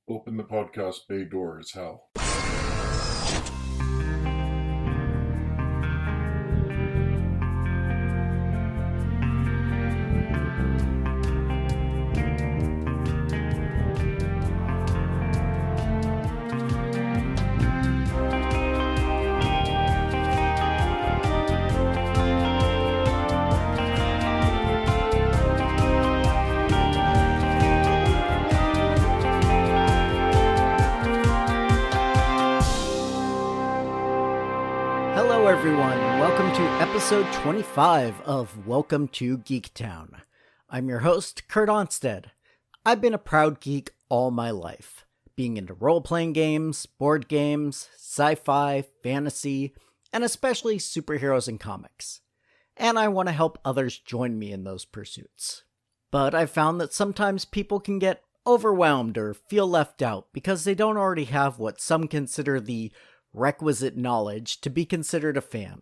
Open the podcast bay door as hell. Hello everyone, welcome to episode 25 of Welcome to Geektown. I'm your host, Kurt Onstead. I've been a proud geek all my life, being into role-playing games, board games, sci-fi, fantasy, and especially superheroes and comics. And I want to help others join me in those pursuits. But I've found that sometimes people can get overwhelmed or feel left out because they don't already have what some consider the requisite knowledge to be considered a fan.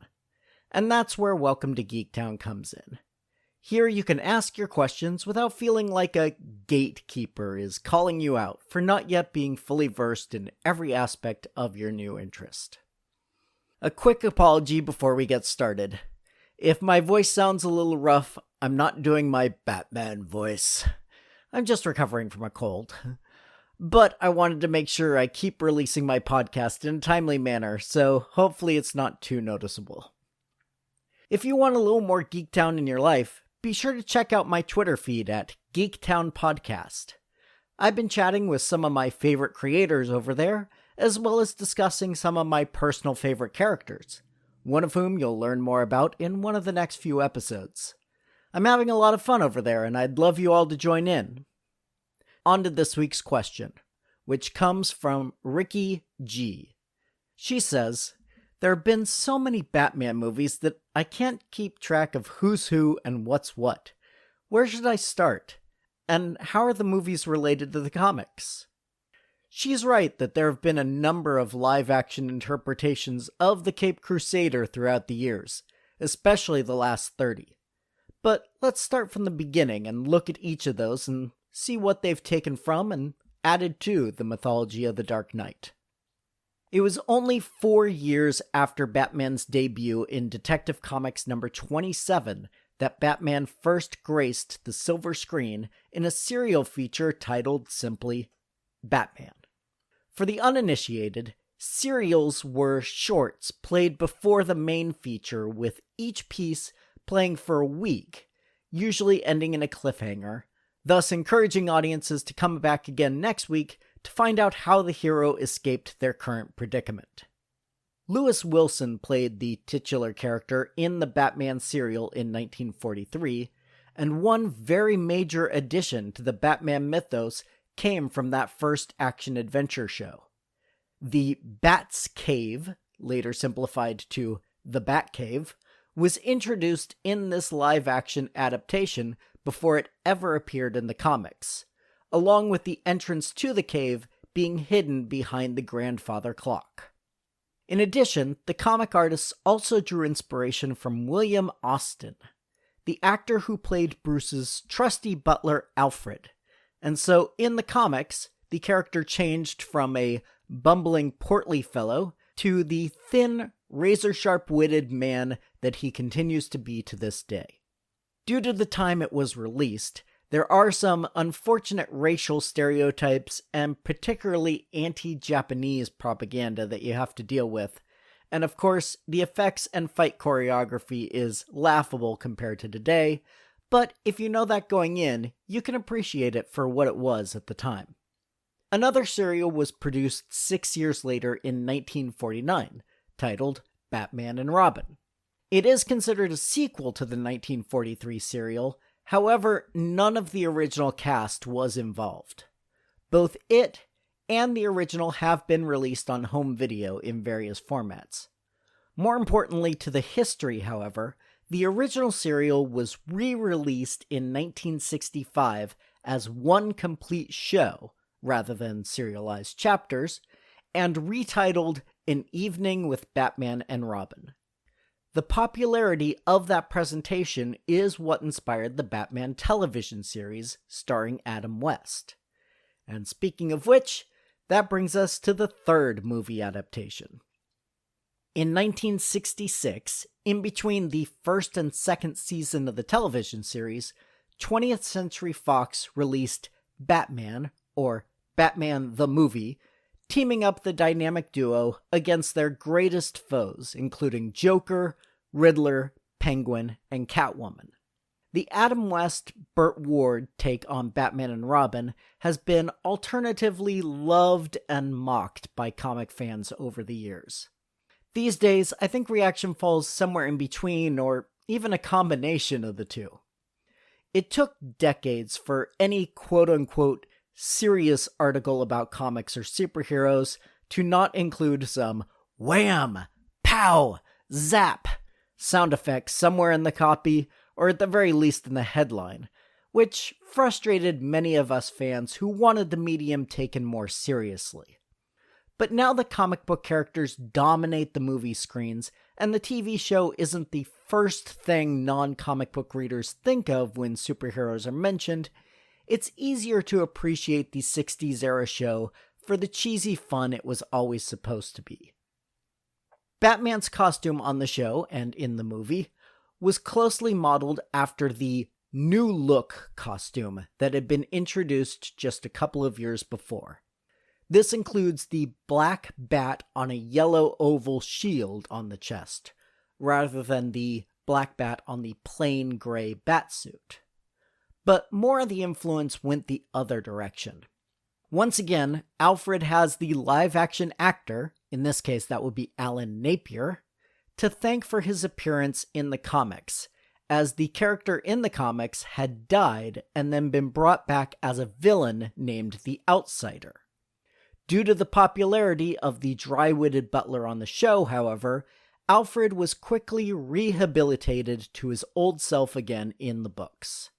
And that's where Welcome to Geektown comes in. Here you can ask your questions without feeling like a gatekeeper is calling you out for not yet being fully versed in every aspect of your new interest. A quick apology before we get started. If my voice sounds a little rough, I'm not doing my Batman voice. I'm just recovering from a cold. But I wanted to make sure I keep releasing my podcast in a timely manner, so hopefully it's not too noticeable. If you want a little more Geektown in your life, be sure to check out my Twitter feed at Geektown Podcast. I've been chatting with some of my favorite creators over there, as well as discussing some of my personal favorite characters, one of whom you'll learn more about in one of the next few episodes. I'm having a lot of fun over there, and I'd love you all to join in. On to this week's question, which comes from Ricky G. She says, "There have been so many Batman movies that I can't keep track of who's who and what's what. Where should I start? And how are the movies related to the comics?" She's right that there have been a number of live-action interpretations of the Caped Crusader throughout the years, especially the last 30. But let's start from the beginning and look at each of those and see what they've taken from and added to the mythology of the Dark Knight. It was only 4 years after Batman's debut in Detective Comics number 27 that Batman first graced the silver screen in a serial feature titled simply Batman. For the uninitiated, serials were shorts played before the main feature, with each piece playing for a week, usually ending in a cliffhanger, thus encouraging audiences to come back again next week to find out how the hero escaped their current predicament. Lewis Wilson played the titular character in the Batman serial in 1943, and one very major addition to the Batman mythos came from that first action-adventure show. The Bat's Cave, later simplified to the Batcave, was introduced in this live-action adaptation before it ever appeared in the comics, along with the entrance to the cave being hidden behind the grandfather clock. In addition, the comic artists also drew inspiration from William Austin, the actor who played Bruce's trusty butler Alfred, and so in the comics, the character changed from a bumbling, portly fellow to the thin, razor-sharp-witted man that he continues to be to this day. Due to the time it was released, there are some unfortunate racial stereotypes and particularly anti-Japanese propaganda that you have to deal with, and of course, the effects and fight choreography is laughable compared to today, but if you know that going in, you can appreciate it for what it was at the time. Another serial was produced 6 years later in 1949, titled Batman and Robin. It is considered a sequel to the 1943 serial, however, none of the original cast was involved. Both it and the original have been released on home video in various formats. More importantly to the history, however, the original serial was re-released in 1965 as one complete show, rather than serialized chapters, and retitled An Evening with Batman and Robin. The popularity of that presentation is what inspired the Batman television series starring Adam West. And speaking of which, That brings us to the third movie adaptation. In 1966, in between the first and second season of the television series, 20th Century Fox released Batman, or Batman the Movie, teaming up the dynamic duo against their greatest foes, including Joker, Riddler, Penguin, and Catwoman. The Adam West, Burt Ward take on Batman and Robin has been alternatively loved and mocked by comic fans over the years. These days, I think reaction falls somewhere in between, or even a combination of the two. It took decades for any quote-unquote serious article about comics or superheroes to not include some wham, pow, zap sound effects somewhere in the copy, or at the very least in the headline, which frustrated many of us fans who wanted the medium taken more seriously. But now the comic book characters dominate the movie screens, and the TV show isn't the first thing non-comic book readers think of when superheroes are mentioned, it's easier to appreciate the 60s era show for the cheesy fun it was always supposed to be. Batman's costume on the show, and in the movie, was closely modeled after the New Look costume that had been introduced just a couple of years before. This includes the black bat on a yellow oval shield on the chest, rather than the black bat on the plain gray batsuit. But more of the influence went the other direction. Once again, Alfred has the live-action actor, in this case that would be Alan Napier, to thank for his appearance in the comics, as the character in the comics had died and then been brought back as a villain named the Outsider. Due to the popularity of the dry-witted butler on the show, however, Alfred was quickly rehabilitated to his old self again in the books.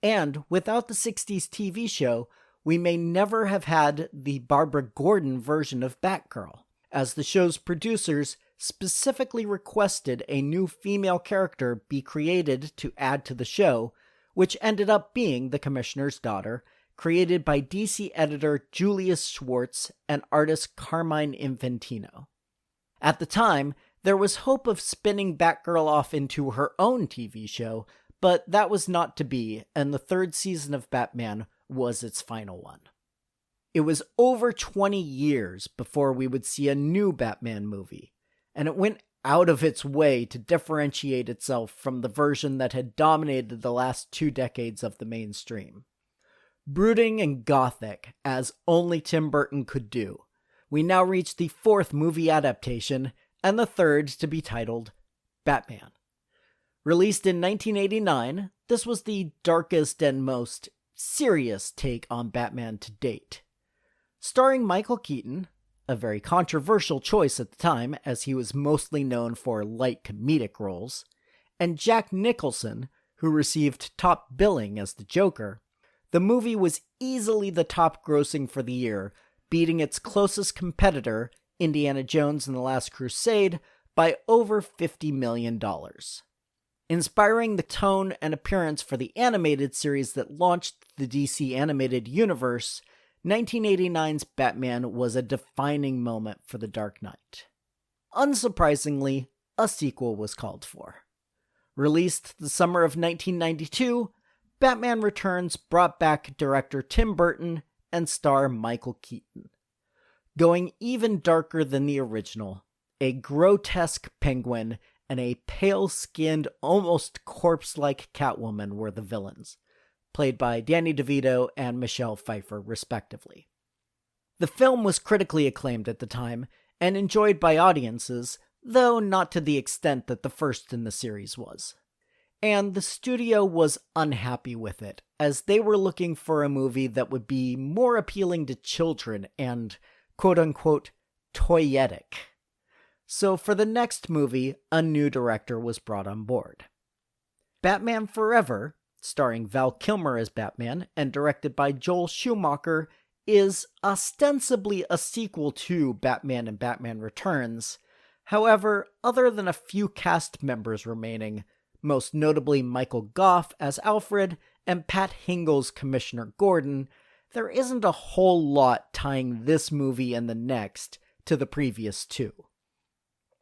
And without the 60s TV show, we may never have had the Barbara Gordon version of Batgirl, as the show's producers specifically requested a new female character be created to add to the show, which ended up being the Commissioner's daughter, created by DC editor Julius Schwartz and artist Carmine Infantino. At the time, there was hope of spinning Batgirl off into her own TV show, but that was not to be, and the third season of Batman was its final one. It was over 20 years before we would see a new Batman movie, and it went out of its way to differentiate itself from the version that had dominated the last 2 decades of the mainstream. Brooding and gothic, as only Tim Burton could do, we now reach the 4th movie adaptation, and the 3rd to be titled Batman. Released in 1989, this was the darkest and most serious take on Batman to date. Starring Michael Keaton, a very controversial choice at the time as he was mostly known for light comedic roles, and Jack Nicholson, who received top billing as the Joker, the movie was easily the top grossing for the year, beating its closest competitor, Indiana Jones and the Last Crusade, by over $50 million. Inspiring the tone and appearance for the animated series that launched the DC animated universe, 1989's Batman was a defining moment for The Dark Knight. Unsurprisingly, a sequel was called for. Released the summer of 1992, Batman Returns brought back director Tim Burton and star Michael Keaton. Going even darker than the original, a grotesque penguin and a pale-skinned, almost corpse-like Catwoman were the villains, played by Danny DeVito and Michelle Pfeiffer, respectively. The film was critically acclaimed at the time, and enjoyed by audiences, though not to the extent that the first in the series was. And the studio was unhappy with it, as they were looking for a movie that would be more appealing to children and, quote-unquote, toyetic. So for the next movie, a new director was brought on board. Batman Forever, starring Val Kilmer as Batman and directed by Joel Schumacher, is ostensibly a sequel to Batman and Batman Returns. However, other than a few cast members remaining, most notably Michael Gough as Alfred and Pat Hingle's Commissioner Gordon, there isn't a whole lot tying this movie and the next to the previous two.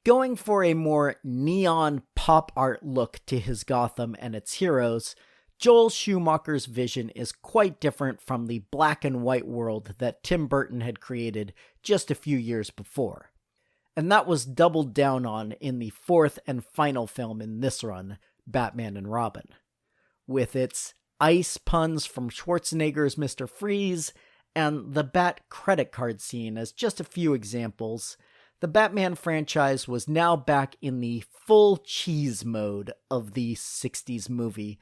Going for a more neon pop art look to his Gotham and its heroes, Joel Schumacher's vision is quite different from the black and white world that Tim Burton had created just a few years before. And that was doubled down on in the fourth and final film in this run, Batman and Robin. With its ice puns from Schwarzenegger's Mr. Freeze and the Bat credit card scene as just a few examples, the Batman franchise was now back in the full cheese mode of the 60s movie,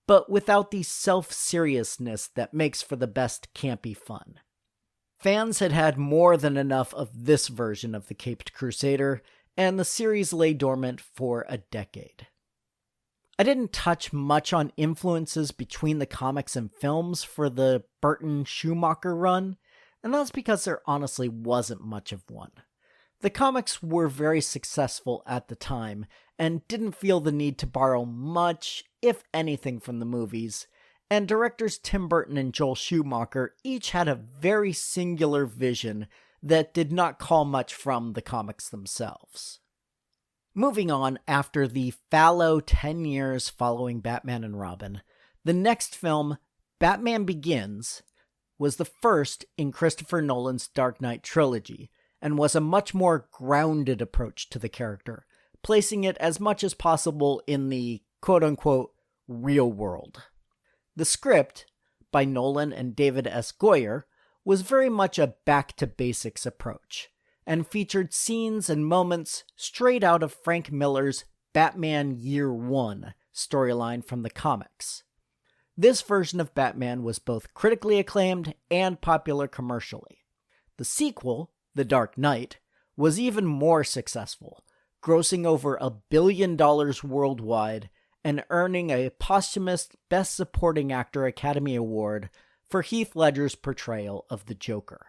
but without the self-seriousness that makes for the best campy fun. Fans had had more than enough of this version of the Caped Crusader, and the series lay dormant for a decade. I didn't touch much on influences between the comics and films for the Burton-Schumacher run, and that's because there honestly wasn't much of one. The comics were very successful at the time, and didn't feel the need to borrow much, if anything, from the movies, and directors Tim Burton and Joel Schumacher each had a very singular vision that did not call much from the comics themselves. Moving on, after the fallow 10 years following Batman and Robin, the next film, Batman Begins, was the first in Christopher Nolan's Dark Knight trilogy, and was a much more grounded approach to the character, placing it as much as possible in the quote-unquote real world. The script, by Nolan and David S. Goyer, was very much a back-to-basics approach, and featured scenes and moments straight out of Frank Miller's Batman Year One storyline from the comics. This version of Batman was both critically acclaimed and popular commercially. The sequel, The Dark Knight, was even more successful, grossing over $1 billion worldwide and earning a posthumous Best Supporting Actor Academy Award for Heath Ledger's portrayal of the Joker.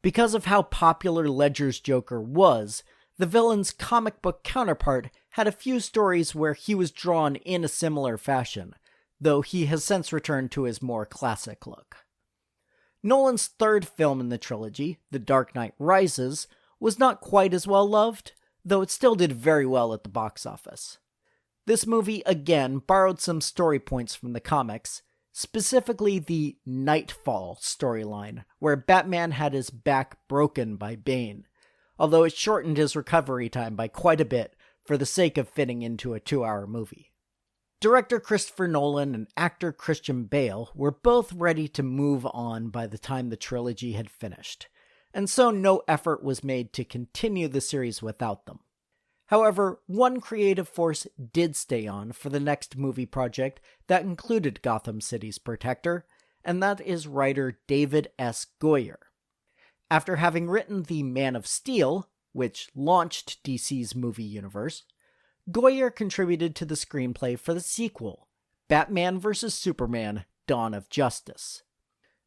Because of how popular Ledger's Joker was, the villain's comic book counterpart had a few stories where he was drawn in a similar fashion, though he has since returned to his more classic look. Nolan's third film in the trilogy, The Dark Knight Rises, was not quite as well loved, though it still did very well at the box office. This movie again borrowed some story points from the comics, specifically the Nightfall storyline, where Batman had his back broken by Bane, although it shortened his recovery time by quite a bit for the sake of fitting into a 2-hour movie. Director Christopher Nolan and actor Christian Bale were both ready to move on by the time the trilogy had finished, and so no effort was made to continue the series without them. However, one creative force did stay on for the next movie project that included Gotham City's Protector, and that is writer David S. Goyer. After having written The Man of Steel, which launched DC's movie universe, Goyer contributed to the screenplay for the sequel, Batman vs. Superman: Dawn of Justice.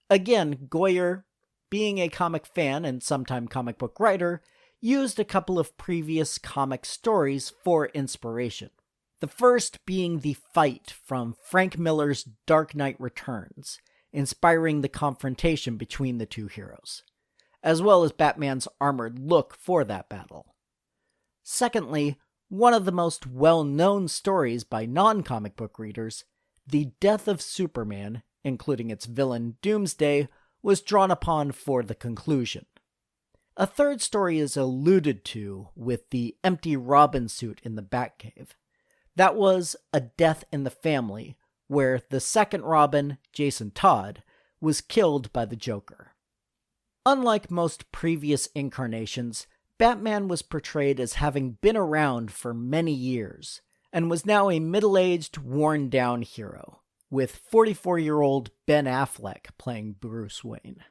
Again, Goyer, being a comic fan and sometime comic book writer, used a couple of previous comic stories for inspiration. The first being the fight from Frank Miller's Dark Knight Returns, inspiring the confrontation between the two heroes, as well as Batman's armored look for that battle. Secondly, one of the most well-known stories by non-comic book readers, The Death of Superman, including its villain Doomsday, was drawn upon for the conclusion. A third story is alluded to with the empty Robin suit in the Batcave. That was A Death in the Family, where the second Robin, Jason Todd, was killed by the Joker. Unlike most previous incarnations, Batman was portrayed as having been around for many years, and was now a middle-aged, worn-down hero, with 44-year-old Ben Affleck playing Bruce Wayne.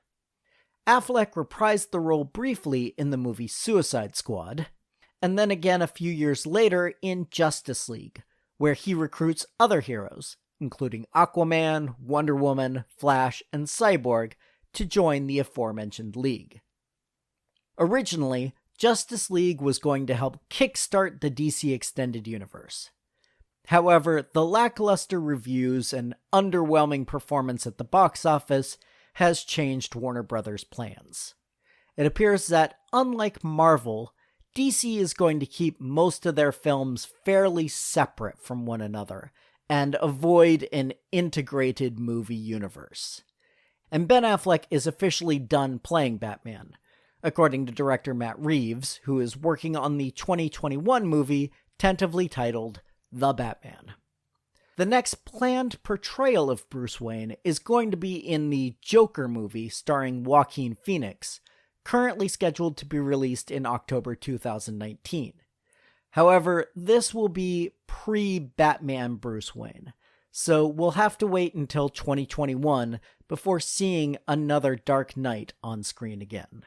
Affleck reprised the role briefly in the movie Suicide Squad, and then again a few years later in Justice League, where he recruits other heroes, including Aquaman, Wonder Woman, Flash, and Cyborg, to join the aforementioned League. Originally, Justice League was going to help kickstart the DC Extended Universe. However, the lackluster reviews and underwhelming performance at the box office has changed Warner Brothers' plans. It appears that, unlike Marvel, DC is going to keep most of their films fairly separate from one another and avoid an integrated movie universe. And Ben Affleck is officially done playing Batman, according to director Matt Reeves, who is working on the 2021 movie tentatively titled The Batman. The next planned portrayal of Bruce Wayne is going to be in the Joker movie starring Joaquin Phoenix, currently scheduled to be released in October 2019. However, this will be pre-Batman Bruce Wayne, so we'll have to wait until 2021 before seeing another Dark Knight on screen again.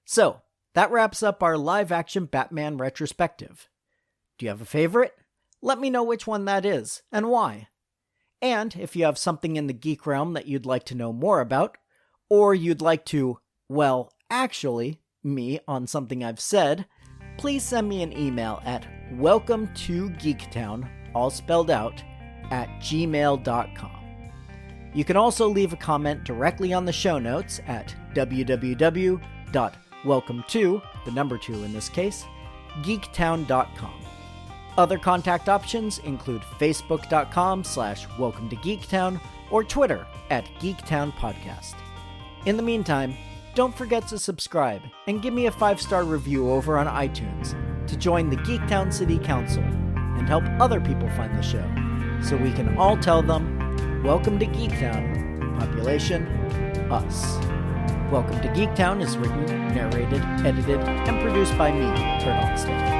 So, that wraps up our live-action Batman retrospective. Do you have a favorite? Let me know which one that is, and why. And if you have something in the geek realm that you'd like to know more about, or you'd like to, well, actually, me on something I've said, please send me an email at welcometogeektown, all spelled out, at gmail.com. You can also leave a comment directly on the show notes at www.welcome2, the number 2 in this case, geektown.com. Other contact options include facebook.com/welcometogeektown or Twitter at geektownpodcast. In the meantime, don't forget to subscribe and give me a 5-star review over on iTunes to join the Geektown City Council and help other people find the show, so we can all tell them, welcome to Geektown, population, us. Welcome to Geektown is written, narrated, edited, and produced by me, Kurt Onstead.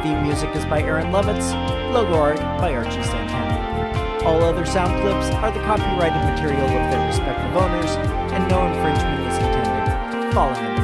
Theme music is by Aaron Levitz, logo art by Archie Santana. All other sound clips are the copyrighted material of their respective owners, and no infringement is intended, falling under